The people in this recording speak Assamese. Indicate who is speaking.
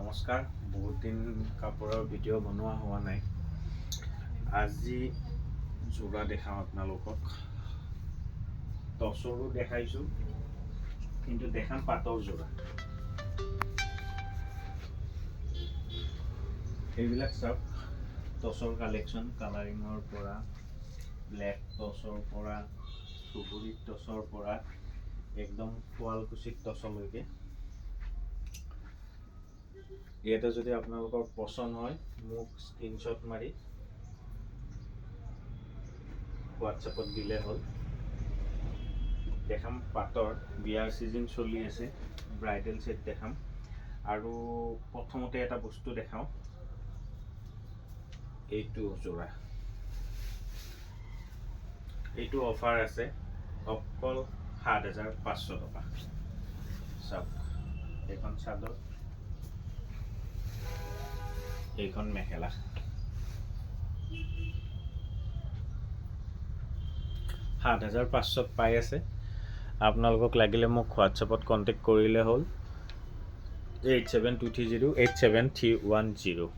Speaker 1: নমস্কাৰ। বহুত দিন কাপোৰৰ ভিডিঅ' বনোৱা হোৱা নাই। আজি যোৰা দেখাওঁ আপোনালোকক। টচৰো দেখাইছোঁ, কিন্তু দেখাম পাটৰ যোৰা। এইবিলাক চাওক, টচৰ কালেকশ্যন, কালাৰিঙৰ পৰা ব্লেক টচৰ পৰা চুবুৰী টচৰ পৰা একদম শুৱালকুছিত টচলৈকে। ইয়াতে যদি আপোনালোকৰ পচন্দ হয় মোক স্ক্ৰীনশ্বট মাৰি হোৱাটছএপত দিলে হ'ল। দেখাম পাটৰ, বিয়াৰ ছিজন চলি আছে, ব্ৰাইডেল ছেট দেখাম। আৰু প্ৰথমতে এটা বস্তু দেখাওঁ, এইটো যোৰা। এইটো অফাৰ আছে অকল ৭৫০০ টকা। চাওক, এইখন চাদৰ, এইখন মেখেলা। ৭৫০০ত পাই আছে। আপোনালোকক লাগিলে মোক হোৱাটছএপত কণ্টেক্ট কৰিলে হ'ল 8723087310।